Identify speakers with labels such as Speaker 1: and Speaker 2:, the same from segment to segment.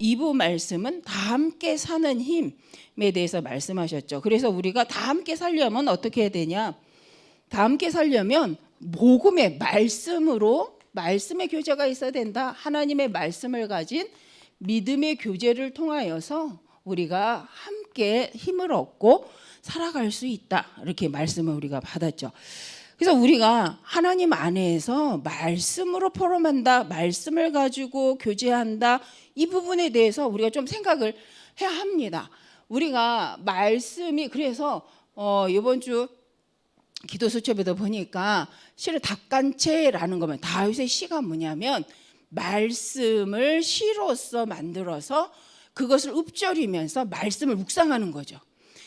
Speaker 1: 2부 말씀은 다 함께 사는 힘에 대해서 말씀하셨죠. 그래서 우리가 다 함께 살려면 어떻게 해야 되냐? 다 함께 살려면 복음의 말씀으로 말씀의 교제가 있어야 된다. 하나님의 말씀을 가진 믿음의 교제를 통하여서 우리가 함께 힘을 얻고 살아갈 수 있다. 이렇게 말씀을 우리가 받았죠. 그래서 우리가 하나님 안에서 말씀으로 포럼한다, 말씀을 가지고 교제한다, 이 부분에 대해서 우리가 좀 생각을 해야 합니다. 우리가 말씀이 그래서 이번 주 기도 수첩에도 보니까 실은 닭간채라는 거면 다윗의 시가 뭐냐면 말씀을 시로서 만들어서 그것을 읊조리면서 말씀을 묵상하는 거죠.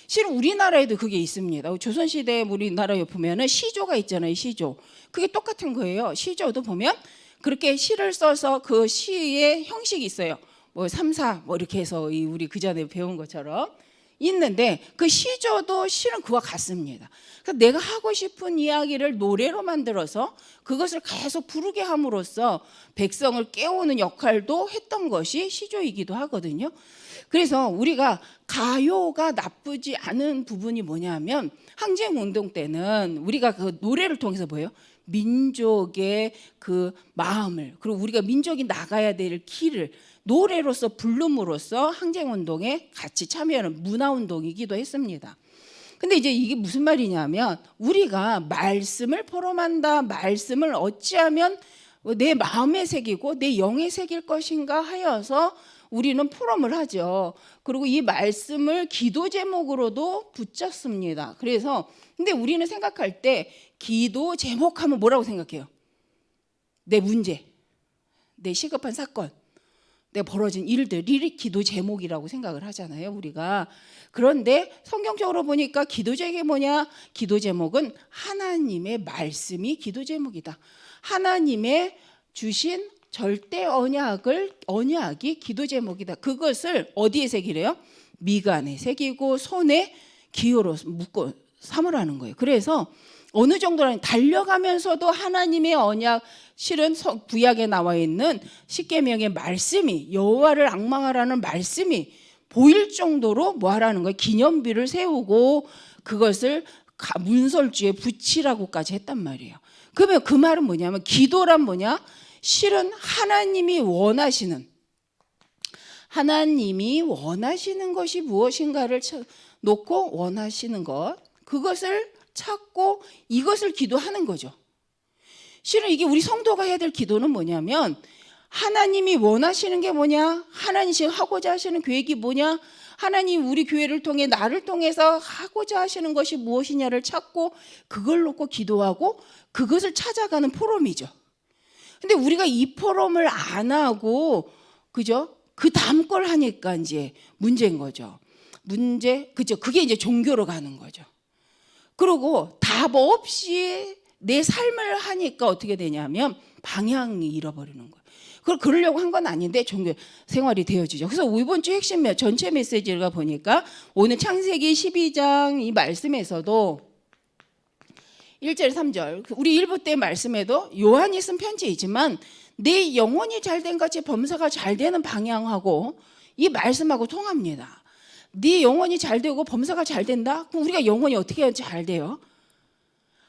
Speaker 1: 실은 우리나라에도 그게 있습니다. 조선시대에 우리나라에 보면은 시조가 있잖아요. 시조. 그게 똑같은 거예요. 시조도 보면 그렇게 시를 써서 그 시의 형식이 있어요. 뭐 3, 4 뭐 이렇게 해서 우리 그 전에 배운 것처럼 있는데 그 시조도 실은 그와 같습니다. 그래서 내가 하고 싶은 이야기를 노래로 만들어서 그것을 계속 부르게 함으로써 백성을 깨우는 역할도 했던 것이 시조이기도 하거든요. 그래서 우리가 가요가 나쁘지 않은 부분이 뭐냐면 항쟁운동 때는 우리가 그 노래를 통해서 뭐예요? 민족의 그 마음을 그리고 우리가 민족이 나가야 될 길을 노래로서 부름으로써 항쟁운동에 같이 참여하는 문화운동이기도 했습니다. 근데 이제 이게 무슨 말이냐면 우리가 말씀을 포럼한다, 말씀을 어찌하면 내 마음에 새기고 내 영에 새길 것인가 하여서 우리는 포럼을 하죠. 그리고 이 말씀을 기도 제목으로도 붙였습니다. 그래서 근데 우리는 생각할 때 기도 제목하면 뭐라고 생각해요? 내 문제, 내 시급한 사건, 내가 벌어진 일들이 기도 제목이라고 생각을 하잖아요, 우리가. 그런데 성경적으로 보니까 기도 제목이 뭐냐? 기도 제목은 하나님의 말씀이 기도 제목이다. 하나님의 주신 절대 언약이 기도 제목이다. 그것을 어디에 새기래요? 미간에 새기고 손에 기호로 묶고 삼으라는 거예요. 그래서 어느 정도는 달려가면서도 하나님의 언약, 실은 구약에 나와 있는 십계명의 말씀이 여호와를 앙망하라는 말씀이 보일 정도로 뭐 하라는 거예요? 기념비를 세우고 그것을 문설주에 붙이라고까지 했단 말이에요. 그러면 그 말은 뭐냐면 기도란 뭐냐? 실은 하나님이 원하시는 것이 무엇인가를 놓고 원하시는 것, 그것을 찾고 이것을 기도하는 거죠. 실은 이게 우리 성도가 해야 될 기도는 뭐냐면 하나님이 원하시는 게 뭐냐? 하나님이 지금 하고자 하시는 계획이 뭐냐? 하나님 우리 교회를 통해 나를 통해서 하고자 하시는 것이 무엇이냐를 찾고 그걸 놓고 기도하고 그것을 찾아가는 포럼이죠. 근데 우리가 이 포럼을 안 하고 그죠? 그 다음 걸 하니까 이제 문제인 거죠. 그죠? 그게 이제 종교로 가는 거죠. 그리고 답 없이 내 삶을 하니까 어떻게 되냐면 방향이 잃어버리는 거예요. 그러려고 한 건 아닌데 종교 생활이 되어지죠. 그래서 이번 주 핵심 전체 메시지가 보니까 오늘 창세기 12장 이 말씀에서도 1절 3절 우리 1부 때 말씀에도 요한이 쓴 편지이지만 내 영혼이 잘된 같이 범사가 잘 되는 방향하고 이 말씀하고 통합니다. 네 영혼이 잘 되고 범사가 잘 된다? 그럼 우리가 영혼이 어떻게 해야 잘 돼요?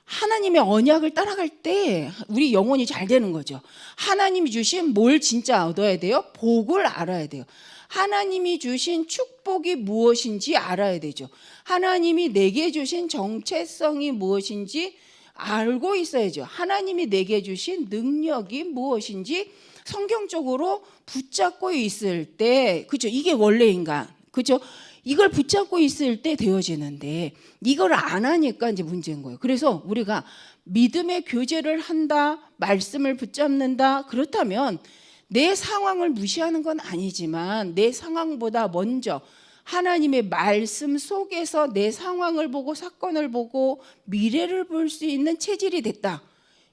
Speaker 1: 하나님의 언약을 따라갈 때 우리 영혼이 잘 되는 거죠. 하나님이 주신 뭘 진짜 얻어야 돼요? 복을 알아야 돼요. 하나님이 주신 축복이 무엇인지 알아야 되죠. 하나님이 내게 주신 정체성이 무엇인지 알고 있어야죠. 하나님이 내게 주신 능력이 무엇인지 성경적으로 붙잡고 있을 때, 그죠? 이게 원래 인간, 그죠? 이걸 붙잡고 있을 때 되어지는데 이걸 안 하니까 이제 문제인 거예요. 그래서 우리가 믿음의 교제를 한다, 말씀을 붙잡는다. 그렇다면 내 상황을 무시하는 건 아니지만 내 상황보다 먼저 하나님의 말씀 속에서 내 상황을 보고 사건을 보고 미래를 볼 수 있는 체질이 됐다.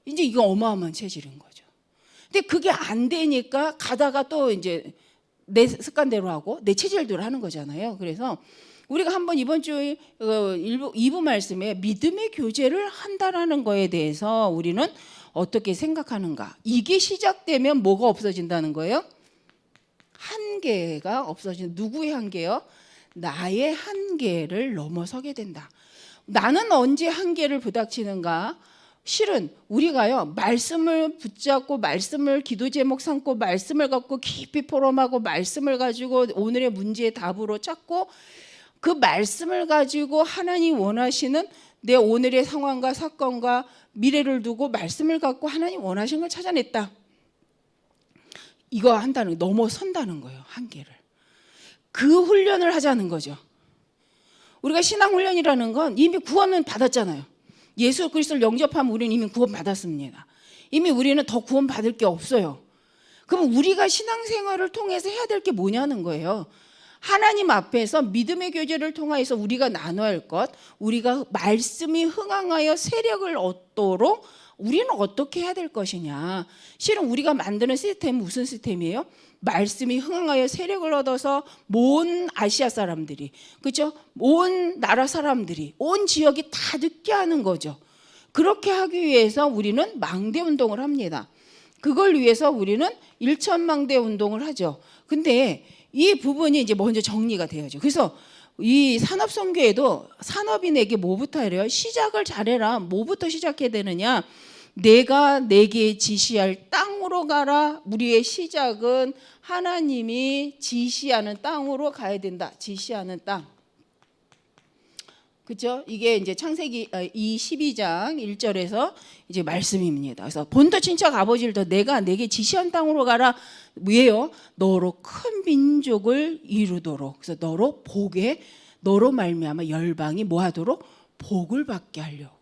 Speaker 1: 이제 이거 어마어마한 체질인 거죠. 근데 그게 안 되니까 가다가 또 이제 내 습관대로 하고 내 체질대로 하는 거잖아요. 그래서 우리가 한번 이번 주 2부 말씀에 믿음의 교제를 한다라는 거에 대해서 우리는 어떻게 생각하는가? 이게 시작되면 뭐가 없어진다는 거예요? 한계가 없어지는, 누구의 한계요? 나의 한계를 넘어서게 된다. 나는 언제 한계를 부닥치는가? 실은 우리가요, 말씀을 붙잡고 말씀을 기도 제목 삼고 말씀을 갖고 깊이 포럼하고 말씀을 가지고 오늘의 문제의 답으로 찾고 그 말씀을 가지고 하나님 원하시는 내 오늘의 상황과 사건과 미래를 두고 말씀을 갖고 하나님 원하시는 걸 찾아냈다. 이거 한다는, 넘어선다는 거예요. 한계를. 그 훈련을 하자는 거죠. 우리가 신앙훈련이라는 건 이미 구원은 받았잖아요. 예수 그리스도를 영접하면 우리는 이미 구원 받았습니다. 이미 우리는 더 구원 받을 게 없어요. 그럼 우리가 신앙생활을 통해서 해야 될 게 뭐냐는 거예요. 하나님 앞에서 믿음의 교제를 통하여서 우리가 나눠야 할 것, 우리가 말씀이 흥황하여 세력을 얻도록 우리는 어떻게 해야 될 것이냐. 실은 우리가 만드는 시스템은 무슨 시스템이에요? 말씀이 흥황하여 세력을 얻어서 온 아시아 사람들이, 그렇죠? 온 나라 사람들이, 온 지역이 다 듣게 하는 거죠. 그렇게 하기 위해서 우리는 망대 운동을 합니다. 그걸 위해서 우리는 1천망대 운동을 하죠. 근데 이 부분이 이제 먼저 정리가 돼야죠. 그래서 이 산업선교에도 산업인에게 뭐부터 해래요? 시작을 잘해라. 뭐부터 시작해야 되느냐? 내가 내게 지시할 땅으로 가라. 우리의 시작은 하나님이 지시하는 땅으로 가야 된다. 지시하는 땅. 그렇죠? 이게 이제 창세기 12장 1절에서 이제 말씀입니다. 그래서 본토 친척 아버지를 더 내가 내게 지시한 땅으로 가라. 왜요? 너로 큰 민족을 이루도록. 그래서 너로 복에, 너로 말미암아 열방이 뭐하도록? 복을 받게 하려고.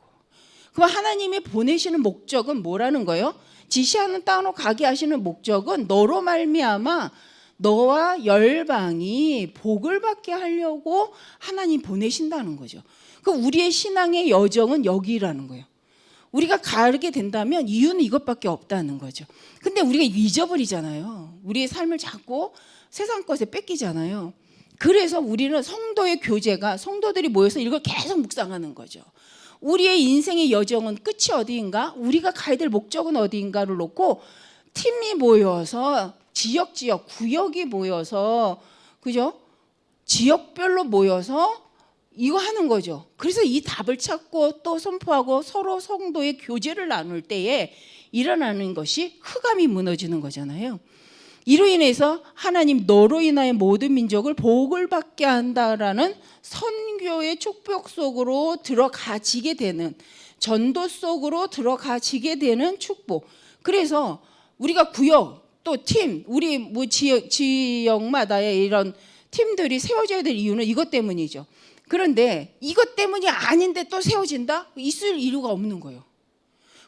Speaker 1: 그럼 하나님이 보내시는 목적은 뭐라는 거예요? 지시하는 땅으로 가게 하시는 목적은 너로 말미암아 너와 열방이 복을 받게 하려고 하나님 보내신다는 거죠. 그 우리의 신앙의 여정은 여기라는 거예요. 우리가 가게 된다면 이유는 이것밖에 없다는 거죠. 근데 우리가 잊어버리잖아요. 우리의 삶을 자꾸 세상 것에 뺏기잖아요. 그래서 우리는 성도의 교제가, 성도들이 모여서 이걸 계속 묵상하는 거죠. 우리의 인생의 여정은 끝이 어디인가? 우리가 가야 될 목적은 어디인가를 놓고 팀이 모여서 지역, 구역이 모여서, 그죠? 지역별로 모여서 이거 하는 거죠. 그래서 이 답을 찾고 또 선포하고 서로 성도의 교제를 나눌 때에 일어나는 것이 흑암이 무너지는 거잖아요. 이로 인해서 하나님 너로 인하여 모든 민족을 복을 받게 한다라는 선교의 축복 속으로 들어가지게 되는, 전도 속으로 들어가지게 되는 축복. 그래서 우리가 구역 또 팀, 우리 뭐 지역마다의 이런 팀들이 세워져야 될 이유는 이것 때문이죠. 그런데 이것 때문이 아닌데 또 세워진다? 있을 이유가 없는 거예요.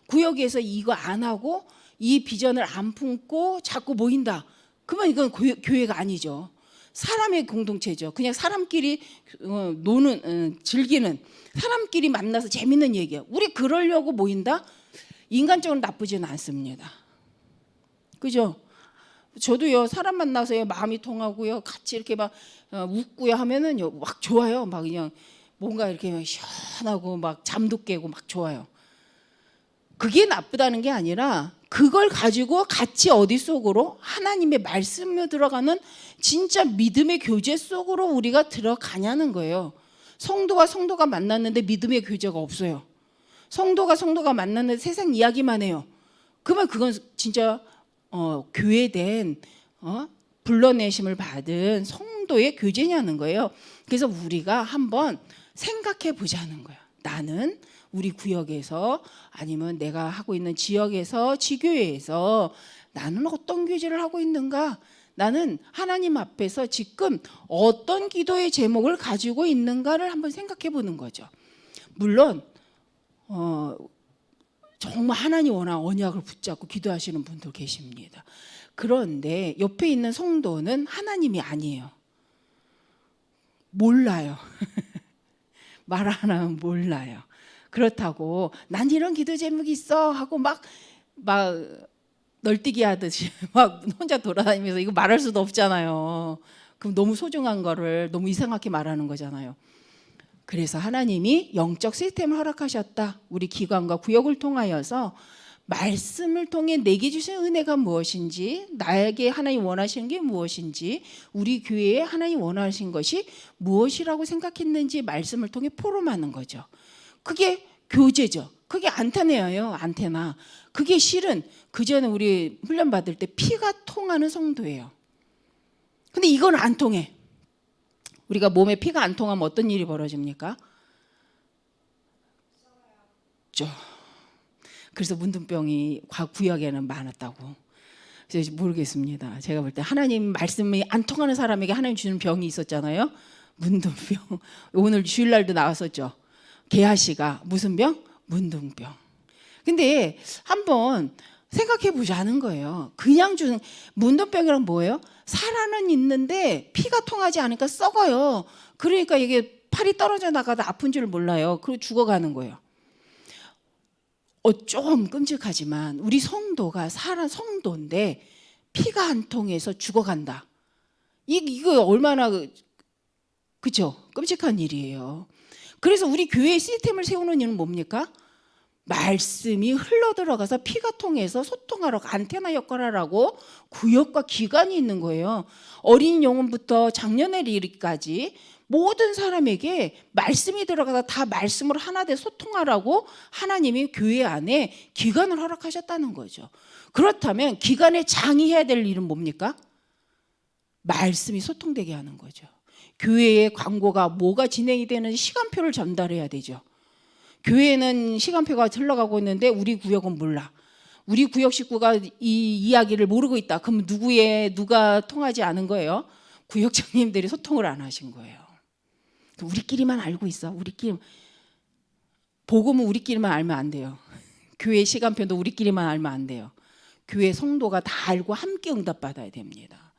Speaker 1: 구역에서 이거 안 하고 이 비전을 안 품고 자꾸 모인다. 그러면 이건 교회가 아니죠. 사람의 공동체죠. 그냥 사람끼리 노는, 즐기는, 사람끼리 만나서 재밌는 얘기야. 우리 그러려고 모인다? 인간적으로 나쁘지는 않습니다. 그죠? 저도요, 사람 만나서요, 마음이 통하고요, 같이 이렇게 막 웃고요 하면은요, 막 좋아요. 막 그냥 뭔가 이렇게 시원하고 막 잠도 깨고 막 좋아요. 그게 나쁘다는 게 아니라 그걸 가지고 같이 어디 속으로? 하나님의 말씀에 들어가는 진짜 믿음의 교제 속으로 우리가 들어가냐는 거예요. 성도가 만났는데 믿음의 교제가 없어요. 성도가 만났는데 세상 이야기만 해요. 그러면 그건 진짜 교회된 불러내심을 받은 성도의 교제냐는 거예요. 그래서 우리가 한번 생각해 보자는 거예요. 나는 우리 구역에서 아니면 내가 하고 있는 지역에서 지교회에서 나는 어떤 교제를 하고 있는가? 나는 하나님 앞에서 지금 어떤 기도의 제목을 가지고 있는가를 한번 생각해 보는 거죠. 물론 정말 하나님 원한 언약을 붙잡고 기도하시는 분들 계십니다. 그런데 옆에 있는 성도는 하나님이 아니에요. 몰라요. 말 안 하면 몰라요. 그렇다고 난 이런 기도 제목이 있어 하고 막 널뛰기 하듯이 막 혼자 돌아다니면서 이거 말할 수도 없잖아요. 그럼 너무 소중한 거를 너무 이상하게 말하는 거잖아요. 그래서 하나님이 영적 시스템을 허락하셨다. 우리 기관과 구역을 통하여서 말씀을 통해 내게 주신 은혜가 무엇인지, 나에게 하나님 원하시는 게 무엇인지, 우리 교회에 하나님 원하신 것이 무엇이라고 생각했는지 말씀을 통해 포럼하는 거죠. 그게 교제죠. 그게 안테나예요. 안테나. 그게 실은 그전에 우리 훈련 받을 때 피가 통하는 성도예요. 근데 이건 안 통해. 우리가 몸에 피가 안 통하면 어떤 일이 벌어집니까? 그래서 문둥병이 구약에는 많았다고. 그래서 모르겠습니다. 제가 볼 때 하나님 말씀이 안 통하는 사람에게 하나님 주는 병이 있었잖아요. 문둥병. 오늘 주일날도 나왔었죠. 개아씨가 무슨 병? 문둥병. 근데 한번 생각해 보자는 거예요. 그냥 주는 문둥병이란 뭐예요? 살아는 있는데 피가 통하지 않으니까 썩어요. 그러니까 이게 팔이 떨어져 나가다 아픈 줄 몰라요. 그리고 죽어가는 거예요. 좀 끔찍하지만 우리 성도가 성도인데 피가 안 통해서 죽어간다. 이거 얼마나 그죠? 끔찍한 일이에요. 그래서 우리 교회의 시스템을 세우는 이유는 뭡니까? 말씀이 흘러들어가서 피가 통해서 소통하러 안테나 역할을 하고 구역과 기관이 있는 거예요. 어린 영혼부터 장년의 이르기까지 모든 사람에게 말씀이 들어가서 다 말씀으로 하나 돼 소통하라고 하나님이 교회 안에 기관을 허락하셨다는 거죠. 그렇다면 기관의 장이 해야 될 일은 뭡니까? 말씀이 소통되게 하는 거죠. 교회의 광고가 뭐가 진행이 되는 시간표를 전달해야 되죠. 교회는 시간표가 흘러가고 있는데 우리 구역은 몰라. 우리 구역 식구가 이 이야기를 모르고 있다. 그럼 누가 통하지 않은 거예요? 구역장님들이 소통을 안 하신 거예요. 우리끼리만 알고 있어. 복음은 우리끼리만 알면 안 돼요. 교회 시간표도 우리끼리만 알면 안 돼요. 교회 성도가 다 알고 함께 응답받아야 됩니다.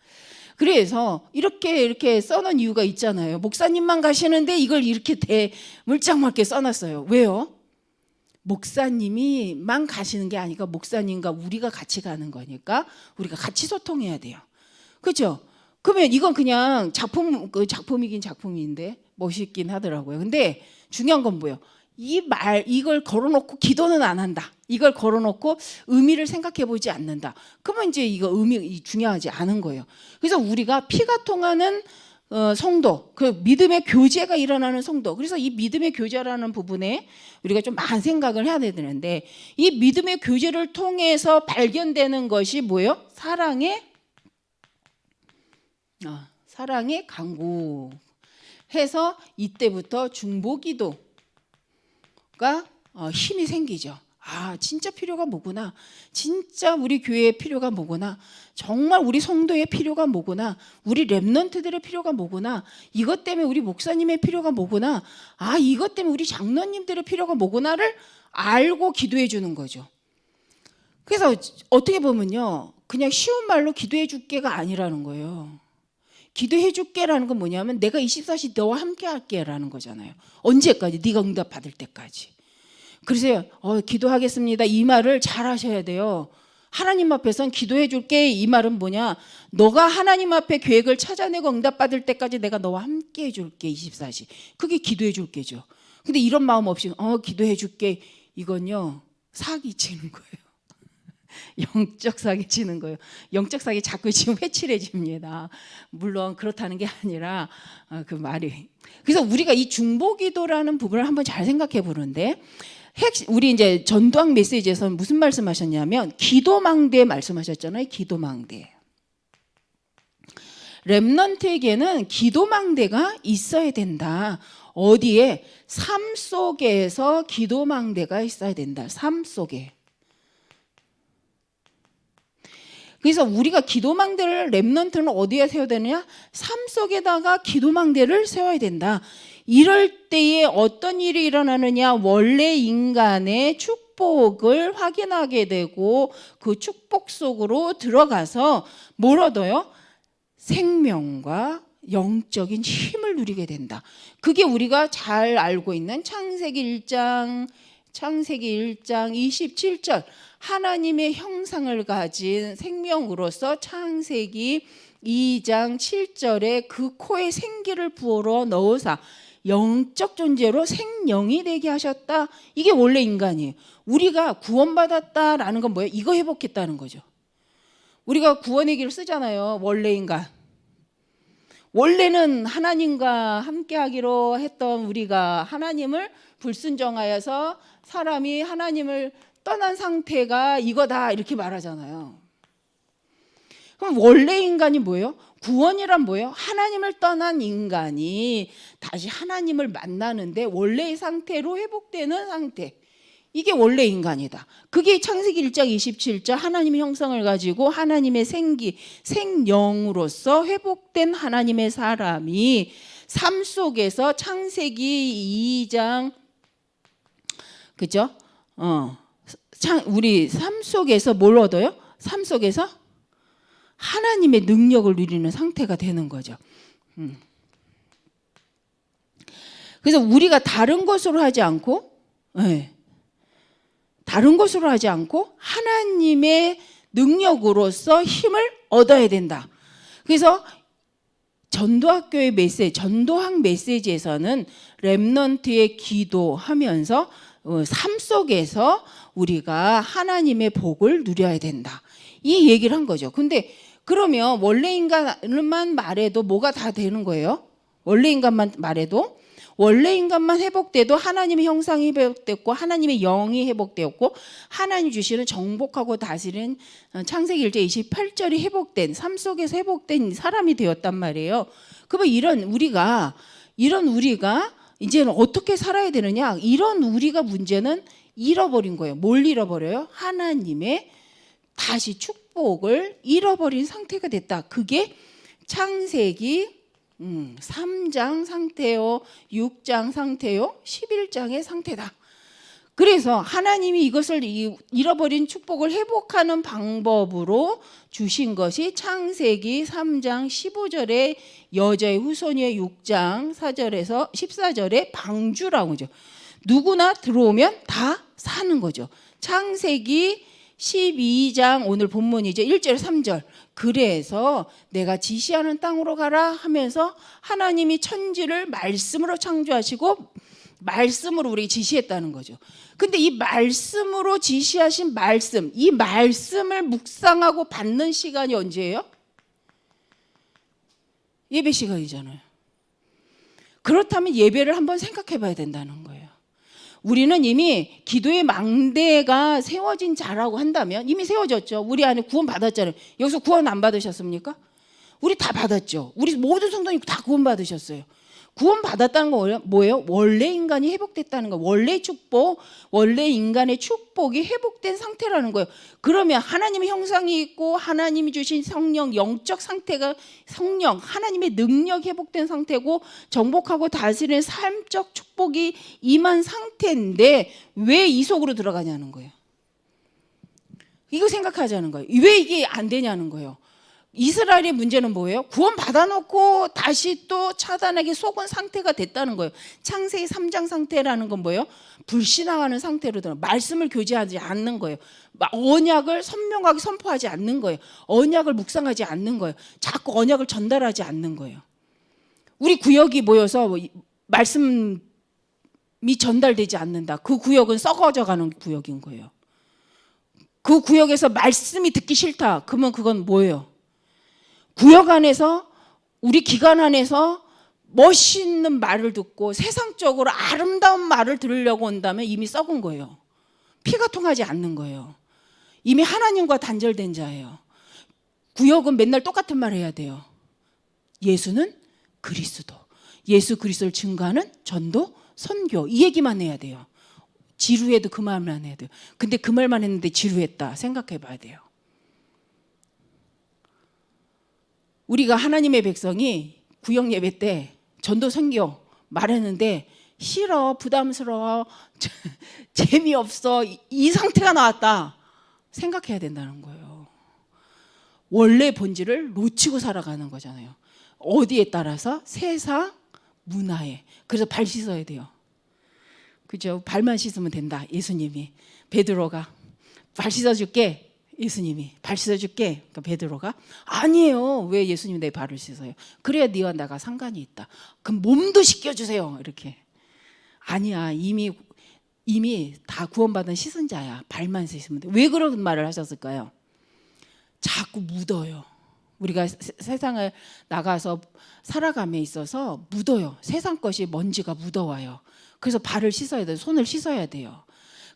Speaker 1: 그래서 이렇게 써놓은 이유가 있잖아요. 목사님만 가시는데 이걸 이렇게 물짝맞게 써놨어요. 왜요? 목사님이만 가시는 게 아니라 목사님과 우리가 같이 가는 거니까 우리가 같이 소통해야 돼요. 그렇죠? 그러면 이건 그냥 작품이긴 작품인데 멋있긴 하더라고요. 근데 중요한 건 뭐예요? 이걸 걸어놓고 기도는 안 한다. 이걸 걸어놓고 의미를 생각해 보지 않는다. 그러면 이제 이거 의미 중요하지 않은 거예요. 그래서 우리가 피가 통하는 성도, 그 믿음의 교제가 일어나는 성도. 그래서 이 믿음의 교제라는 부분에 우리가 좀 많은 생각을 해야 되는데 이 믿음의 교제를 통해서 발견되는 것이 뭐예요? 사랑의 강구. 해서 이때부터 중보기도가 힘이 생기죠. 진짜 필요가 뭐구나. 진짜 우리 교회의 필요가 뭐구나. 정말 우리 성도의 필요가 뭐구나. 우리 렘넌트들의 필요가 뭐구나. 이것 때문에 우리 목사님의 필요가 뭐구나. 이것 때문에 우리 장로님들의 필요가 뭐구나를 알고 기도해 주는 거죠. 그래서 어떻게 보면요. 그냥 쉬운 말로 기도해 줄게가 아니라는 거예요. 기도해 줄게라는 건 뭐냐면 내가 24시 너와 함께 할게라는 거잖아요. 언제까지? 네가 응답 받을 때까지. 그래서 기도하겠습니다. 이 말을 잘 하셔야 돼요. 하나님 앞에선 기도해 줄게 이 말은 뭐냐? 너가 하나님 앞에 계획을 찾아내고 응답 받을 때까지 내가 너와 함께 해 줄게 24시. 그게 기도해 줄게죠. 근데 이런 마음 없이 기도해 줄게 이건요. 사기 치는 거예요. 영적 사기 치는 거예요. 영적 사기 자꾸 지금 회칠해집니다. 물론 그렇다는 게 아니라 그 말이. 그래서 우리가 이 중보기도라는 부분을 한번 잘 생각해 보는데 우리 이제 전도학 메시지에서는 무슨 말씀하셨냐면 기도망대 말씀하셨잖아요. 기도망대. 렘넌트에게는 기도망대가 있어야 된다. 어디에? 삶 속에서 기도망대가 있어야 된다. 삶 속에. 그래서 우리가 기도망대를 렘넌트는 어디에 세워야 되느냐? 삶 속에다가 기도망대를 세워야 된다. 이럴 때에 어떤 일이 일어나느냐? 원래 인간의 축복을 확인하게 되고 그 축복 속으로 들어가서 뭘 얻어요? 생명과 영적인 힘을 누리게 된다. 그게 우리가 잘 알고 있는 창세기 1장 27절 하나님의 형상을 가진 생명으로서 창세기 2장 7절에 그 코에 생기를 부어러 넣으사 영적 존재로 생명이 되게 하셨다. 이게 원래 인간이에요. 우리가 구원받았다라는 건 뭐예요? 이거 회복했다는 거죠. 우리가 구원의 길을 쓰잖아요. 원래 인간. 원래는 하나님과 함께하기로 했던 우리가 하나님을 불순종하여서 사람이 하나님을 떠난 상태가 이거다 이렇게 말하잖아요. 그럼 원래 인간이 뭐예요? 구원이란 뭐예요? 하나님을 떠난 인간이 다시 하나님을 만나는데 원래의 상태로 회복되는 상태. 이게 원래 인간이다. 그게 창세기 1장 27절 하나님의 형상을 가지고 하나님의 생영으로서 회복된 하나님의 사람이 삶 속에서 창세기 2장 그죠? 우리 삶 속에서 뭘 얻어요? 삶 속에서 하나님의 능력을 누리는 상태가 되는 거죠. 그래서 우리가 다른 것으로 하지 않고 다른 것으로 하지 않고 하나님의 능력으로서 힘을 얻어야 된다. 그래서 전도학교의 전도학 메시지에서는 렘넌트의 기도하면서 삶 속에서 우리가 하나님의 복을 누려야 된다. 이 얘기를 한 거죠. 근데 그러면 원래 인간만 말해도 뭐가 다 되는 거예요? 원래 인간만 말해도 원래 인간만 회복돼도 하나님의 형상이 회복됐고 하나님의 영이 회복되었고 하나님 주시는 정복하고 다스리는 창세기 1장 28절이 회복된 삶 속에서 회복된 사람이 되었단 말이에요. 그러면 이런 우리가 이제는 어떻게 살아야 되느냐? 이런 우리가 문제는 잃어버린 거예요. 뭘 잃어버려요? 하나님의 다시 축복을 잃어버린 상태가 됐다. 그게 창세기 3장 상태요, 6장 상태요, 11장의 상태다. 그래서 하나님이 이것을 잃어버린 축복을 회복하는 방법으로 주신 것이 창세기 3장 15절에 여자의 후손이의 6장 4절에서 14절에 방주라고 하죠. 누구나 들어오면 다 사는 거죠. 창세기 12장 오늘 본문이죠. 1절 3절. 그래서 내가 지시하는 땅으로 가라 하면서 하나님이 천지를 말씀으로 창조하시고 말씀으로 우리에게 지시했다는 거죠. 근데 이 말씀으로 지시하신 말씀, 이 말씀을 묵상하고 받는 시간이 언제예요? 예배 시간이잖아요. 그렇다면 예배를 한번 생각해 봐야 된다는 거예요. 우리는 이미 기도의 망대가 세워진 자라고 한다면 이미 세워졌죠. 우리 안에 구원 받았잖아요. 여기서 구원 안 받으셨습니까? 우리 다 받았죠. 우리 모든 성도님 다 구원 받으셨어요. 구원 받았다는 건 뭐예요? 원래 인간이 회복됐다는 거. 원래 축복, 원래 인간의 축복이 회복된 상태라는 거예요. 그러면 하나님의 형상이 있고 하나님이 주신 성령, 영적 상태가 성령, 하나님의 능력이 회복된 상태고 정복하고 다스리는 삶적 축복이 임한 상태인데 왜 이 속으로 들어가냐는 거예요. 이거 생각하자는 거예요. 왜 이게 안 되냐는 거예요. 이스라엘의 문제는 뭐예요? 구원 받아놓고 다시 또 차단하게 속은 상태가 됐다는 거예요. 창세기 3장 상태라는 건 뭐예요? 불신앙하는 상태로 들어 말씀을 교제하지 않는 거예요. 언약을 선명하게 선포하지 않는 거예요. 언약을 묵상하지 않는 거예요. 자꾸 언약을 전달하지 않는 거예요. 우리 구역이 모여서 말씀이 전달되지 않는다. 그 구역은 썩어져 가는 구역인 거예요. 그 구역에서 말씀이 듣기 싫다. 그러면 그건 뭐예요? 구역 안에서 우리 기관 안에서 멋있는 말을 듣고 세상적으로 아름다운 말을 들으려고 온다면 이미 썩은 거예요. 피가 통하지 않는 거예요. 이미 하나님과 단절된 자예요. 구역은 맨날 똑같은 말 해야 돼요. 예수는 그리스도. 예수 그리스도를 증거하는 전도, 선교. 이 얘기만 해야 돼요. 지루해도 그 말만 해야 돼요. 근데 그 말만 했는데 지루했다. 생각해 봐야 돼요. 우리가 하나님의 백성이 구역 예배 때 전도 선교 말했는데 싫어, 부담스러워, 재미없어 이 상태가 나왔다. 생각해야 된다는 거예요. 원래 본질을 놓치고 살아가는 거잖아요. 어디에 따라서? 세상 문화에. 그래서 발 씻어야 돼요. 그죠? 발만 씻으면 된다. 예수님이 베드로가 발 씻어줄게. 예수님이 발 씻어줄게. 그러니까 베드로가 아니에요. 왜 예수님이 내 발을 씻어요? 그래야 네와 나가 상관이 있다. 그럼 몸도 씻겨주세요. 이렇게. 아니야. 이미 다 구원받은 씻은 자야. 발만 씻으면 돼. 왜 그런 말을 하셨을까요? 자꾸 묻어요. 우리가 세상을 나가서 살아감에 있어서 묻어요. 세상 것이 먼지가 묻어와요. 그래서 발을 씻어야 돼요. 손을 씻어야 돼요.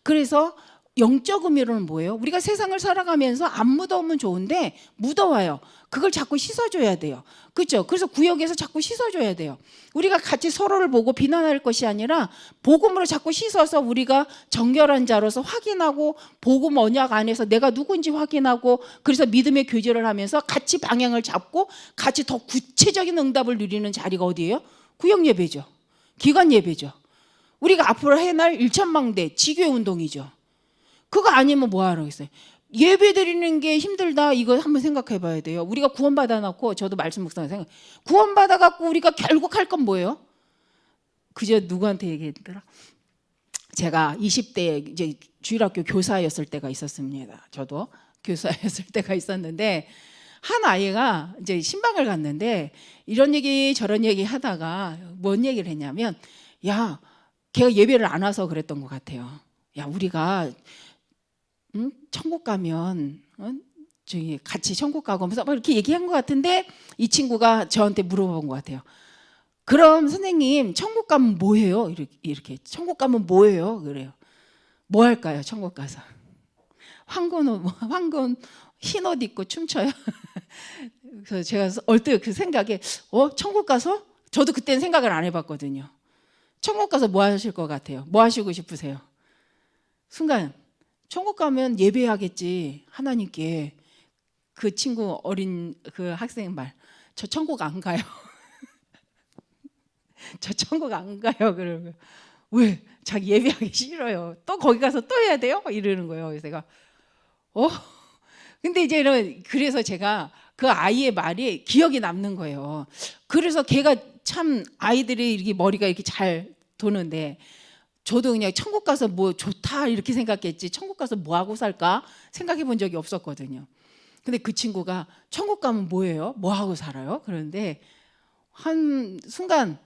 Speaker 1: 그래서 영적 의미로는 뭐예요? 우리가 세상을 살아가면서 안 묻어오면 좋은데 묻어와요. 그걸 자꾸 씻어줘야 돼요. 그렇죠? 그래서 구역에서 자꾸 씻어줘야 돼요. 우리가 같이 서로를 보고 비난할 것이 아니라 복음으로 자꾸 씻어서 우리가 정결한 자로서 확인하고 복음 언약 안에서 내가 누군지 확인하고 그래서 믿음의 교제를 하면서 같이 방향을 잡고 같이 더 구체적인 응답을 누리는 자리가 어디예요? 구역 예배죠. 기관 예배죠. 우리가 앞으로 해날 일천망대 지교회 운동이죠. 그거 아니면 뭐 하러 했어요? 예배 드리는 게 힘들다. 이거 한번 생각해 봐야 돼요. 우리가 구원받아 놓고 저도 말씀 묵상을 생각. 구원받아 갖고 우리가 결국 할 건 뭐예요? 그저 누구한테 얘기했더라? 제가 20대 이제 주일학교 교사였을 때가 있었습니다. 저도 교사였을 때가 있었는데 한 아이가 이제 신방을 갔는데 이런 얘기 저런 얘기 하다가 뭔 얘기를 했냐면 야, 걔가 예배를 안 와서 그랬던 것 같아요. 야, 우리가 천국 가면 저기 같이 천국 가고 하면서 막 이렇게 얘기한 것 같은데 이 친구가 저한테 물어본 것 같아요. 그럼 선생님 천국 가면 뭐 해요? 이렇게 천국 가면 뭐 해요? 그래요. 뭐 할까요? 천국 가서 황금 흰 옷 입고 춤춰요. 그래서 제가 얼핏 그 생각에 천국 가서 저도 그때는 생각을 안 해봤거든요. 천국 가서 뭐 하실 것 같아요? 뭐 하시고 싶으세요? 순간 천국 가면 예배하겠지. 하나님께. 그 친구 어린 그 학생 말, 저 천국 안 가요. 저 천국 안 가요. 그러면 왜? 자기 예배하기 싫어요. 또 거기 가서 또 해야 돼요? 이러는 거예요. 그래서 제가 근데 이제 그래서 제가 그 아이의 말이 기억에 남는 거예요. 그래서 걔가 참 아이들이 이렇게 머리가 이렇게 잘 도는데 저도 그냥 천국 가서 뭐 좋다 이렇게 생각했지 천국 가서 뭐 하고 살까 생각해 본 적이 없었거든요. 근데 그 친구가 천국 가면 뭐예요? 뭐 하고 살아요? 그런데 한 순간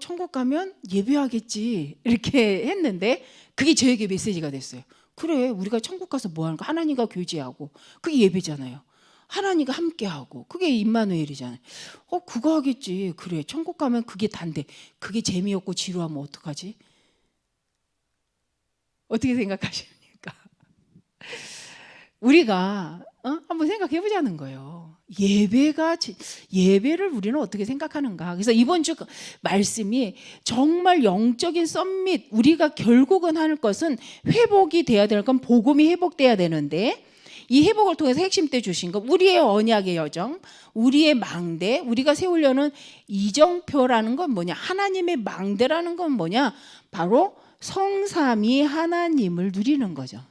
Speaker 1: 천국 가면 예배하겠지 이렇게 했는데 그게 저에게 메시지가 됐어요. 그래, 우리가 천국 가서 뭐 하는 거? 하나님과 교제하고 그게 예배잖아요. 하나님과 함께하고 그게 임마누엘이잖아요. 그거 하겠지. 그래, 천국 가면 그게 단데 그게 재미없고 지루하면 어떡하지? 어떻게 생각하십니까? 우리가 한번 생각해 보자는 거예요. 예배를 우리는 어떻게 생각하는가? 그래서 이번 주 말씀이 정말 영적인 썸밋, 우리가 결국은 하는 것은 회복이 돼야 될 건 복음이 회복돼야 되는데 이 회복을 통해서 핵심 때 주신 것, 우리의 언약의 여정, 우리의 망대, 우리가 세우려는 이정표라는 건 뭐냐? 하나님의 망대라는 건 뭐냐? 바로 성삼위 하나님을 누리는 거죠.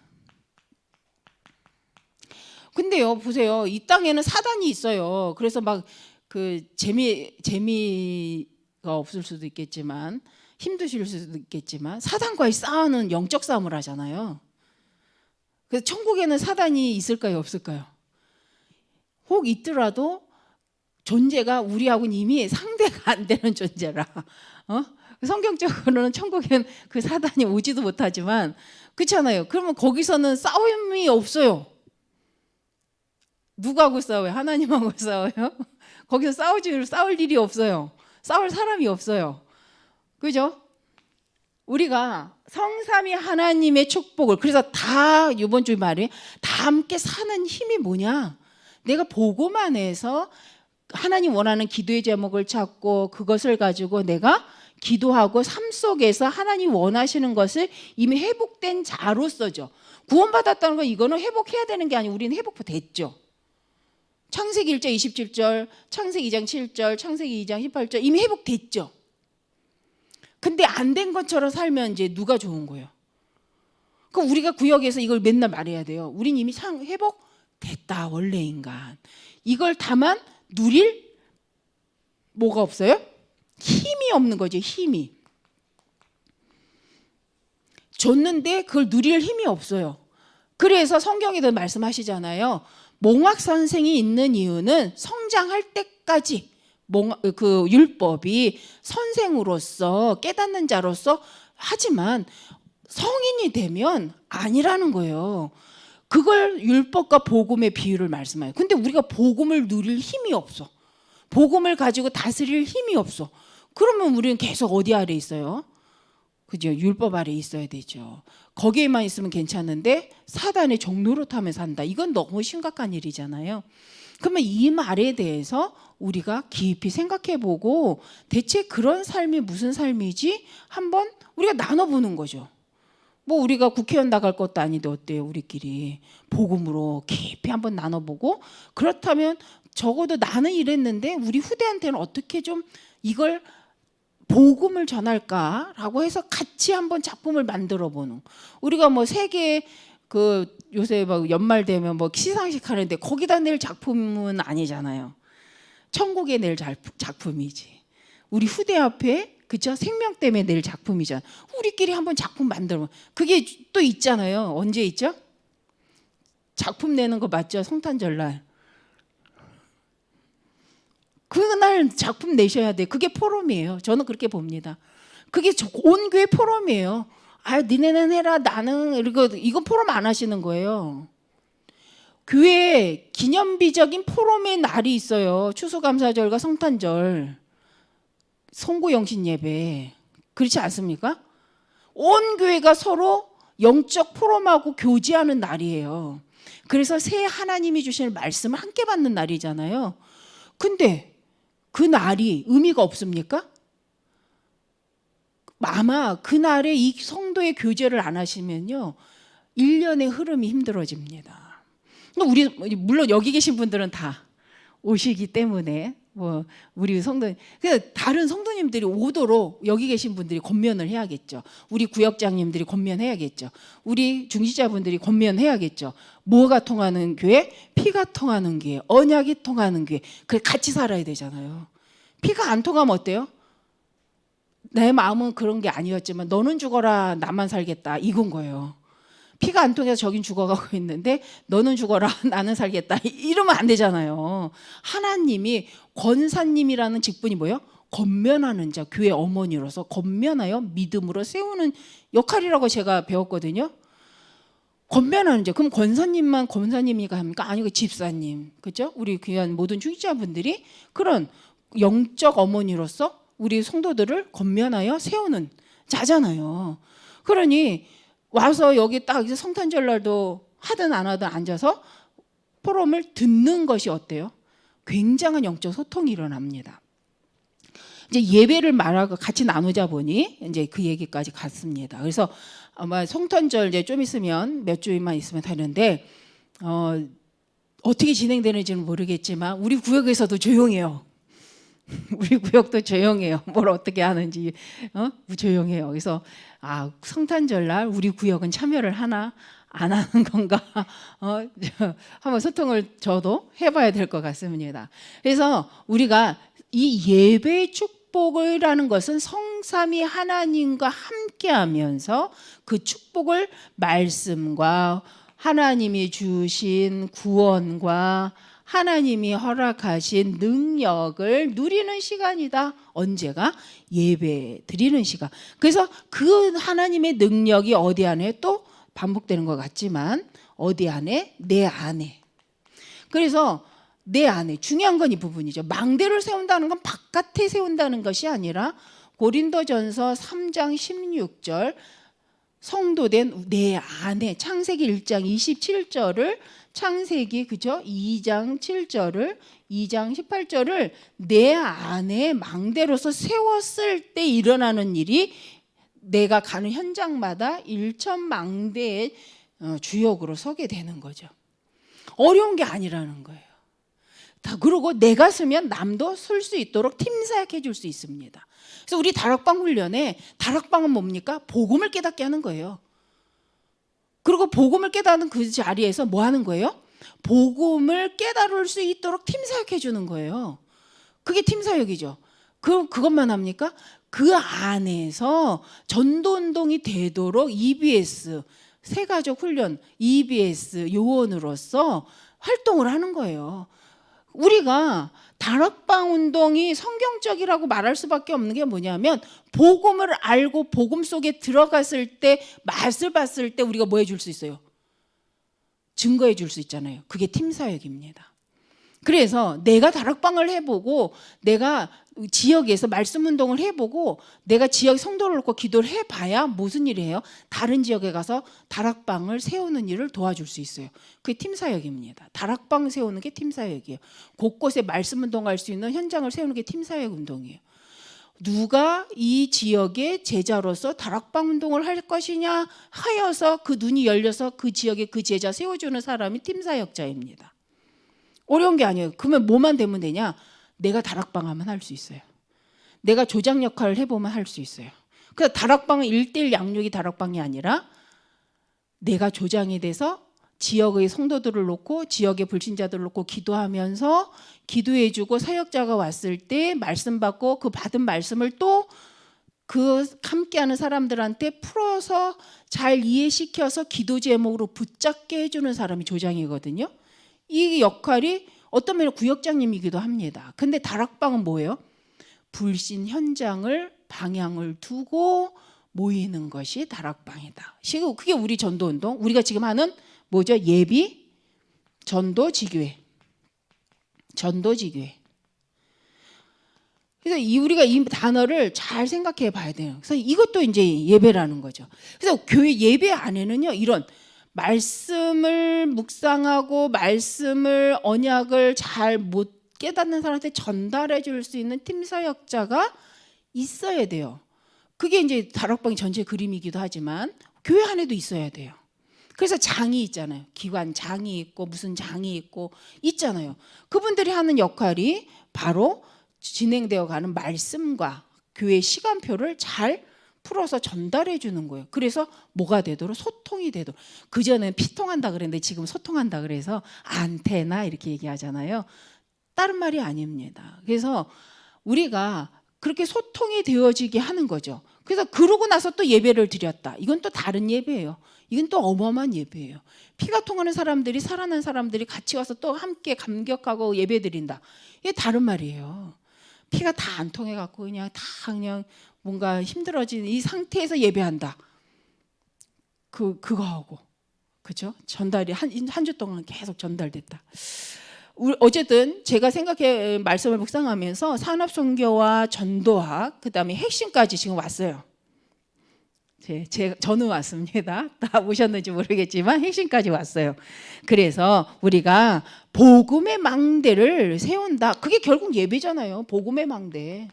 Speaker 1: 근데요, 보세요. 이 땅에는 사단이 있어요. 그래서 막 그 재미가 없을 수도 있겠지만 힘드실 수도 있겠지만 사단과의 싸우는 영적 싸움을 하잖아요. 그래서 천국에는 사단이 있을까요, 없을까요? 혹 있더라도 존재가 우리하고는 이미 상대가 안 되는 존재라. 성경적으로는 천국에는 그 사단이 오지도 못하지만 그렇잖아요. 그러면 거기서는 싸움이 없어요. 누구하고 싸워요? 하나님하고 싸워요? 거기서 싸울 일이 없어요. 싸울 사람이 없어요. 그죠? 우리가 성삼위 하나님의 축복을, 그래서 다 이번 주 말에 다 함께 사는 힘이 뭐냐? 내가 복음 안에서 하나님 원하는 기도의 제목을 찾고 그것을 가지고 내가 기도하고 삶 속에서 하나님 원하시는 것을 이미 회복된 자로서죠. 구원받았다는 건 이거는 회복해야 되는 게 아니고 우리는 회복됐죠. 창세기 1장 27절, 창세기 2장 7절, 창세기 2장 18절 이미 회복됐죠. 근데 안 된 것처럼 살면 이제 누가 좋은 거예요? 그럼 우리가 구역에서 이걸 맨날 말해야 돼요. 우린 이미 회복됐다, 원래 인간. 이걸 다만 누릴 뭐가 없어요? 힘이 없는 거죠, 힘이. 줬는데 그걸 누릴 힘이 없어요. 그래서 성경에도 말씀하시잖아요. 몽학 선생이 있는 이유는 성장할 때까지 그 율법이 선생으로서 깨닫는 자로서, 하지만 성인이 되면 아니라는 거예요. 그걸 율법과 복음의 비유를 말씀해요. 근데 우리가 복음을 누릴 힘이 없어. 복음을 가지고 다스릴 힘이 없어. 그러면 우리는 계속 어디 아래 있어요? 그죠? 율법 아래 있어야 되죠. 거기에만 있으면 괜찮은데 사단의 종노릇하며 산다. 이건 너무 심각한 일이잖아요. 그러면 이 말에 대해서 우리가 깊이 생각해보고 대체 그런 삶이 무슨 삶이지? 한번 우리가 나눠보는 거죠. 뭐 우리가 국회의원 나갈 것도 아닌데 어때요? 우리끼리 복음으로 깊이 한번 나눠보고, 그렇다면 적어도 나는 이랬는데 우리 후대한테는 어떻게 좀 이걸 복음을 전할까라고 해서 같이 한번 작품을 만들어 보는. 우리가 뭐 세계 그 요새 막 연말 되면 뭐 시상식 하는데 거기다 낼 작품은 아니잖아요. 천국에 낼 작품이지. 우리 후대 앞에, 그죠? 생명 때문에 낼 작품이잖아. 우리끼리 한번 작품 만들어. 그게 또 있잖아요. 언제 있죠? 작품 내는 거 맞죠? 성탄절날. 그날 작품 내셔야 돼. 그게 포럼이에요. 저는 그렇게 봅니다. 그게 온 교회 포럼이에요. 아, 니네는 해라, 나는 이거 포럼 안 하시는 거예요. 교회에 기념비적인 포럼의 날이 있어요. 추수감사절과 성탄절, 송구영신 예배. 그렇지 않습니까? 온 교회가 서로 영적 포럼하고 교제하는 날이에요. 그래서 새 하나님이 주실 말씀을 함께 받는 날이잖아요. 근데 그 날이 의미가 없습니까? 아마 그날에 이 성도의 교제를 안 하시면요, 1년의 흐름이 힘들어집니다. 물론 여기 계신 분들은 다 오시기 때문에 뭐 우리 성도, 다른 성도님들이 오도록 여기 계신 분들이 권면을 해야겠죠. 우리 구역장님들이 권면해야겠죠. 우리 중지자분들이 권면해야겠죠. 뭐가 통하는 교회? 피가 통하는 교회, 언약이 통하는 교회. 그래 같이 살아야 되잖아요. 피가 안 통하면 어때요? 내 마음은 그런 게 아니었지만 너는 죽어라 나만 살겠다 이건 거예요. 피가 안 통해서 저긴 죽어가고 있는데 너는 죽어라 나는 살겠다 이러면 안 되잖아요. 하나님이 권사님이라는 직분이 뭐예요? 권면하는 자, 교회 어머니로서 권면하여 믿음으로 세우는 역할이라고 제가 배웠거든요. 권면하는 자. 그럼 권사님만 권사님이 합니까? 아니고 집사님, 그렇죠? 우리 귀한 모든 중직자분들이 그런 영적 어머니로서 우리 성도들을 권면하여 세우는 자잖아요. 그러니 와서 여기 딱 성탄절 날도 하든 안 하든 앉아서 포럼을 듣는 것이 어때요? 굉장한 영적 소통이 일어납니다. 이제 예배를 말하고 같이 나누자 보니 이제 그 얘기까지 갔습니다. 그래서 아마 성탄절 이제 좀 있으면 몇 주만 있으면 되는데 어떻게 진행되는지는 모르겠지만 우리 구역에서도 조용해요. 우리 구역도 조용해요. 뭘 어떻게 하는지 조용해요. 그래서 성탄절날 우리 구역은 참여를 하나 안 하는 건가 한번 소통을 저도 해봐야 될 것 같습니다. 그래서 우리가 이 예배 축복이라는 것은 성삼위 하나님과 함께하면서 그 축복을 말씀과 하나님이 주신 구원과 하나님이 허락하신 능력을 누리는 시간이다. 언제가? 예배 드리는 시간. 그래서 그 하나님의 능력이 어디 안에 또 반복되는 것 같지만 어디 안에? 내 안에. 그래서 내 안에 중요한 건 이 부분이죠. 망대를 세운다는 건 바깥에 세운다는 것이 아니라 고린도전서 3장 16절 성도된 내 안에 창세기 1장 27절을 창세기 그죠? 2장 7절을 2장 18절을 내 안에 망대로서 세웠을 때 일어나는 일이 내가 가는 현장마다 일천망대의 주역으로 서게 되는 거죠. 어려운 게 아니라는 거예요. 다 그러고 내가 쓰면 남도 쓸 수 있도록 팀사역해 줄 수 있습니다. 그래서 우리 다락방 훈련에 다락방은 뭡니까? 복음을 깨닫게 하는 거예요. 그리고 복음을 깨닫는 그 자리에서 뭐 하는 거예요? 복음을 깨달을 수 있도록 팀사역해 주는 거예요. 그게 팀사역이죠. 그것만 합니까? 그 안에서 전도운동이 되도록 EBS 새가족 훈련 EBS 요원으로서 활동을 하는 거예요. 우리가 다락방 운동이 성경적이라고 말할 수밖에 없는 게 뭐냐면 복음을 알고 복음 속에 들어갔을 때 맛을 봤을 때 우리가 뭐 해줄 수 있어요? 증거해 줄 수 있잖아요. 그게 팀사역입니다. 그래서 내가 다락방을 해보고 내가 지역에서 말씀 운동을 해보고 내가 지역 성도를 놓고 기도를 해봐야 무슨 일이에요? 다른 지역에 가서 다락방을 세우는 일을 도와줄 수 있어요. 그게 팀사역입니다. 다락방 세우는 게 팀사역이에요. 곳곳에 말씀 운동할 수 있는 현장을 세우는 게 팀사역 운동이에요. 누가 이 지역의 제자로서 다락방 운동을 할 것이냐 하여서 그 눈이 열려서 그 지역에 그 제자 세워주는 사람이 팀사역자입니다. 어려운 게 아니에요. 그러면 뭐만 되면 되냐? 내가 다락방 하면 할 수 있어요. 내가 조장 역할을 해보면 할 수 있어요. 그래서 다락방은 1:1 양육이 다락방이 아니라 내가 조장이 돼서 지역의 성도들을 놓고 지역의 불신자들을 놓고 기도하면서 기도해주고 사역자가 왔을 때 말씀 받고 그 받은 말씀을 또 그 함께하는 사람들한테 풀어서 잘 이해시켜서 기도 제목으로 붙잡게 해주는 사람이 조장이거든요. 이 역할이 어떤 면에 구역장님이기도 합니다. 근데 다락방은 뭐예요? 불신 현장을 방향을 두고 모이는 것이 다락방이다. 그게 우리 전도운동. 우리가 지금 하는 뭐죠? 예비 전도지교회. 전도지교회. 그래서 우리가 이 단어를 잘 생각해 봐야 돼요. 그래서 이것도 이제 예배라는 거죠. 그래서 교회 예배 안에는요, 이런 말씀을 묵상하고 말씀을 언약을 잘 못 깨닫는 사람한테 전달해 줄 수 있는 팀사역자가 있어야 돼요. 그게 이제 다락방의 전체 그림이기도 하지만 교회 안에도 있어야 돼요. 그래서 장이 있잖아요. 기관 장이 있고 무슨 장이 있고 있잖아요. 그분들이 하는 역할이 바로 진행되어 가는 말씀과 교회 시간표를 잘 풀어서 전달해 주는 거예요. 그래서 뭐가 되도록? 소통이 되도록. 그전엔 피통한다 그랬는데 지금 소통한다 그래서 안테나 이렇게 얘기하잖아요. 다른 말이 아닙니다. 그래서 우리가 그렇게 소통이 되어지게 하는 거죠. 그래서 그러고 나서 또 예배를 드렸다. 이건 또 다른 예배예요. 이건 또 어마어마한 예배예요. 피가 통하는 사람들이, 살아난 사람들이 같이 와서 또 함께 감격하고 예배 드린다. 이게 다른 말이에요. 피가 다 안 통해 갖고 그냥 뭔가 힘들어지는 이 상태에서 예배한다. 그거하고, 그죠? 전달이 한 주 동안 계속 전달됐다. 어쨌든 제가 생각해 말씀을 묵상하면서 산업선교와 전도학, 그다음에 핵심까지 지금 왔어요. 저는 왔습니다. 다 오셨는지 모르겠지만 핵심까지 왔어요. 그래서 우리가 복음의 망대를 세운다. 그게 결국 예배잖아요. 복음의 망대.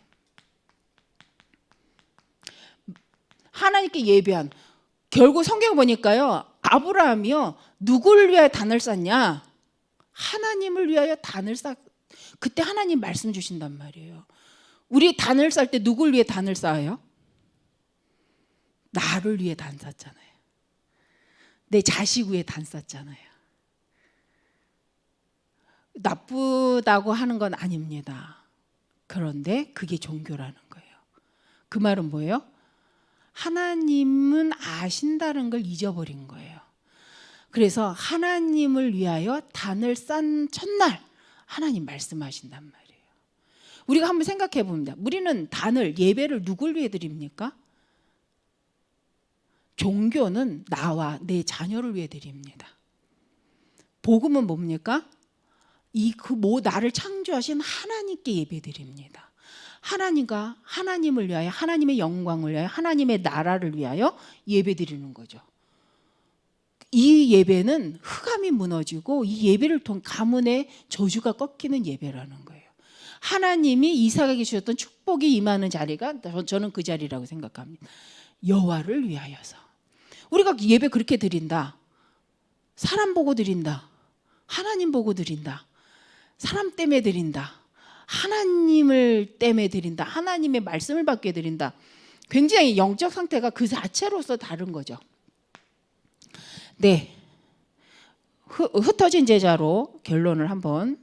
Speaker 1: 하나님께 예배한. 결국 성경 보니까요, 아브라함이요, 누구를 위하여 단을 쌓냐? 하나님을 위하여 단을 그때 하나님 말씀 주신단 말이에요. 우리 단을 쌓을 때 누구를 위해 단을 쌓아요? 나를 위해 단 쌓잖아요. 내 자식 위해 단 쌓잖아요. 나쁘다고 하는 건 아닙니다. 그런데 그게 종교라는 거예요. 그 말은 뭐예요? 하나님은 아신다는 걸 잊어버린 거예요. 그래서 하나님을 위하여 단을 쌓은 첫날 하나님 말씀하신단 말이에요. 우리가 한번 생각해 봅니다. 우리는 단을, 예배를 누굴 위해 드립니까? 종교는 나와 내 자녀를 위해 드립니다. 복음은 뭡니까? 나를 창조하신 하나님께 예배 드립니다. 하나님을 위하여, 하나님의 영광을 위하여, 하나님의 나라를 위하여 예배 드리는 거죠. 이 예배는 흑암이 무너지고 이 예배를 통해 가문의 저주가 꺾이는 예배라는 거예요. 하나님이 이삭에게 주셨던 축복이 임하는 자리가 저는 그 자리라고 생각합니다. 여호와를 위하여서. 우리가 예배 그렇게 드린다. 사람 보고 드린다. 하나님 보고 드린다. 사람 때문에 드린다. 하나님을 때문에 드린다. 하나님의 말씀을 받게 드린다. 굉장히 영적 상태가 그 자체로서 다른 거죠. 네, 흩어진 제자로 결론을 한번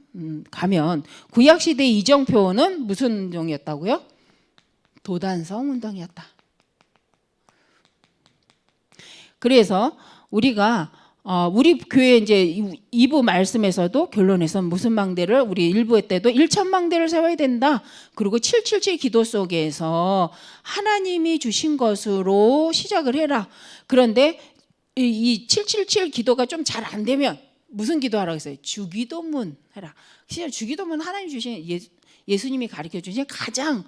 Speaker 1: 가면 구약시대 이정표는 무슨 운동이었다고요? 도단성 운동이었다. 그래서 우리가 우리 교회 이제 2부 말씀에서도 결론에서 무슨 망대를 우리 1부 때도 1,000망대를 세워야 된다. 그리고 777 기도 속에서 하나님이 주신 것으로 시작을 해라. 그런데 이 777 기도가 좀 잘 안 되면 무슨 기도하라고 했어요? 주기도문 해라. 진짜 주기도문 하나님 주신 예수님이 가르쳐 주신 가장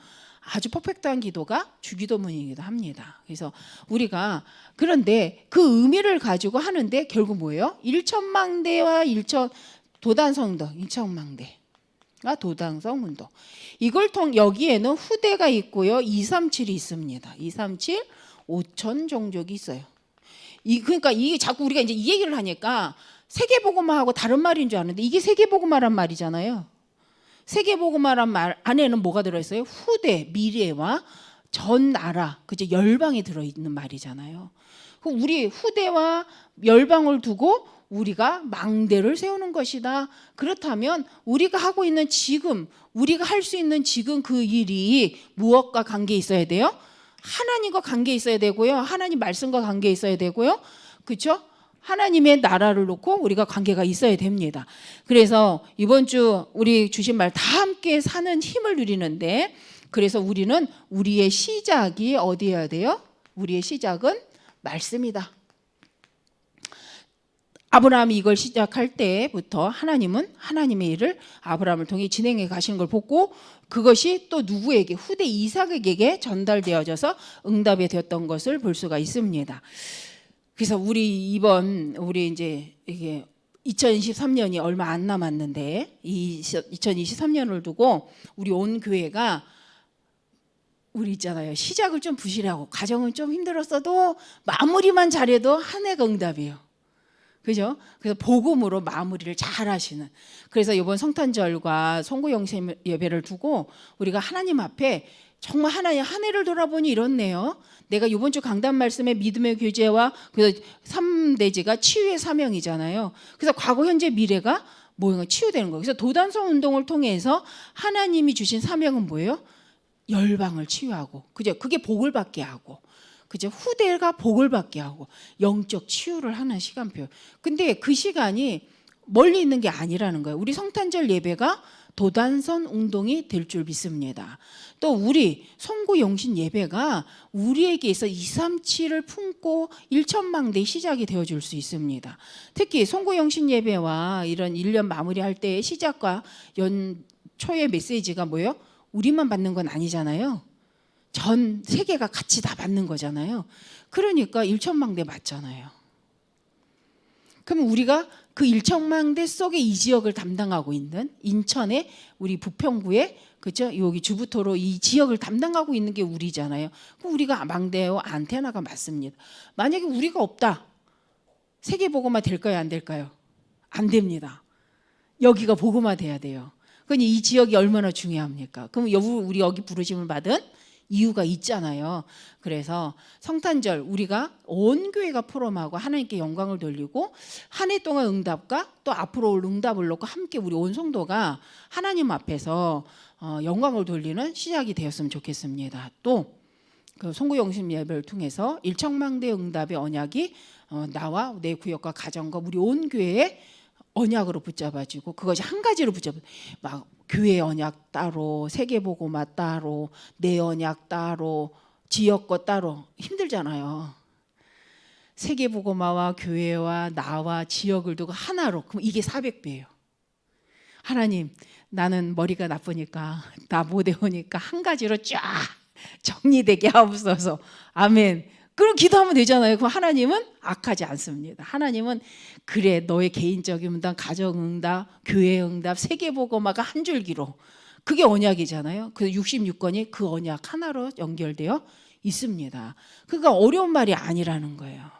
Speaker 1: 아주 퍼펙트한 기도가 주기도문이기도 합니다. 그래서 우리가 그런데 그 의미를 가지고 하는데 결국 뭐예요? 1,000망대와 도단성운동, 1,000망대가 도단성운동. 이걸 여기에는 후대가 있고요. 237이 있습니다. 237, 5천 종족이 있어요. 그러니까 이게 자꾸 우리가 이제 이 얘기를 하니까 세계복음화하고 다른 말인 줄 아는데 이게 세계복음화란 말이잖아요. 세계복음화란 말 안에는 뭐가 들어있어요? 후대, 미래와 전 나라, 그죠? 열방이 들어있는 말이잖아요. 우리 후대와 열방을 두고 우리가 망대를 세우는 것이다. 그렇다면 우리가 하고 있는 지금, 우리가 할 수 있는 지금 그 일이 무엇과 관계 있어야 돼요? 하나님과 관계 있어야 되고요. 하나님 말씀과 관계 있어야 되고요. 그렇죠? 하나님의 나라를 놓고 우리가 관계가 있어야 됩니다. 그래서 이번 주 우리 주신 말 다 함께 사는 힘을 누리는데 그래서 우리는 우리의 시작이 어디여야 돼요? 우리의 시작은 말씀이다. 아브라함이 이걸 시작할 때부터 하나님은 하나님의 일을 아브라함을 통해 진행해 가시는 걸 보고 그것이 또 누구에게 후대 이삭에게 전달되어져서 응답이 되었던 것을 볼 수가 있습니다. 그래서 우리 이제 이게 2023년이 얼마 안 남았는데 이 2023년을 두고 우리 온 교회가 우리 있잖아요. 시작을 좀 부실하고 가정은 좀 힘들었어도 마무리만 잘해도 한 해가 응답이에요. 그죠? 그래서 복음으로 마무리를 잘 하시는. 그래서 이번 성탄절과 송구영신 예배를 두고 우리가 하나님 앞에 정말 하나님 한 해를 돌아보니 이렇네요. 내가 이번 주 강단 말씀에 믿음의 교제와 그 3대지가 치유의 사명이잖아요. 그래서 과거, 현재, 미래가 뭐예요? 치유되는 거예요. 그래서 도단성 운동을 통해서 하나님이 주신 사명은 뭐예요? 열방을 치유하고, 그죠? 그게 복을 받게 하고, 그죠? 후대가 복을 받게 하고, 영적 치유를 하는 시간표. 근데 그 시간이 멀리 있는 게 아니라는 거예요. 우리 성탄절 예배가 도단선 운동이 될 줄 믿습니다. 또 우리 송구영신 예배가 우리에게 있어 237을 품고 1,000망대의 시작이 되어줄 수 있습니다. 특히 송구영신 예배와 이런 1년 마무리할 때의 시작과 연초의 메시지가 뭐예요? 우리만 받는 건 아니잖아요. 전 세계가 같이 다 받는 거잖아요. 그러니까 1,000망대 맞잖아요. 그럼 우리가 그 1,000망대 속에 이 지역을 담당하고 있는 인천의 우리 부평구의 그죠? 여기 주부토로 이 지역을 담당하고 있는 게 우리잖아요. 우리가 망대와 안테나가 맞습니다. 만약에 우리가 없다. 세계복음화 될까요? 안 될까요? 안 됩니다. 여기가 복음화 돼야 돼요. 그럼 이 지역이 얼마나 중요합니까? 그럼 우리 여기 부르심을 받은 이유가 있잖아요. 그래서 성탄절 우리가 온 교회가 포럼하고 하나님께 영광을 돌리고 한 해 동안 응답과 또 앞으로 올 응답을 놓고 함께 우리 온 성도가 하나님 앞에서 영광을 돌리는 시작이 되었으면 좋겠습니다. 또 그 송구영신 예배를 통해서 1,000망대 응답의 언약이 나와 내 구역과 가정과 우리 온 교회에 언약으로 붙잡아지고 그것이 한 가지로 막 교회 언약 따로 세계복음화 따로 내 언약 따로 지역 거 따로 힘들잖아요. 세계복음화와 교회와 나와 지역을 두고 하나로 그럼 이게 400배예요. 하나님 나는 머리가 나쁘니까 나 못 외우니까 한 가지로 쫙 정리되게 하옵소서. 아멘. 그럼 기도하면 되잖아요. 그럼 하나님은 악하지 않습니다. 하나님은 그래 너의 개인적인 응답, 가정 응답, 교회 응답, 세계복음화가 한 줄기로 그게 언약이잖아요. 그 66권이 그 언약 하나로 연결되어 있습니다. 그러니까 어려운 말이 아니라는 거예요.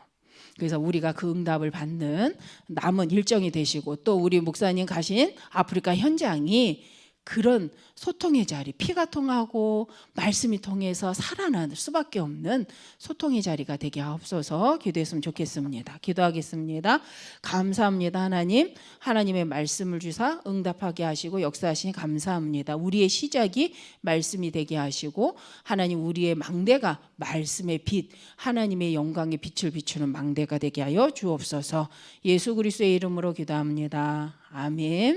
Speaker 1: 그래서 우리가 그 응답을 받는 남은 일정이 되시고 또 우리 목사님 가신 아프리카 현장이 그런 소통의 자리, 피가 통하고 말씀이 통해서 살아날 수밖에 없는 소통의 자리가 되게 하옵소서. 기도했으면 좋겠습니다. 기도하겠습니다. 감사합니다. 하나님, 하나님의 말씀을 주사 응답하게 하시고 역사하시니 감사합니다. 우리의 시작이 말씀이 되게 하시고 하나님, 우리의 망대가 말씀의 빛, 하나님의 영광의 빛을 비추는 망대가 되게 하여 주옵소서. 예수 그리스도의 이름으로 기도합니다. 아멘.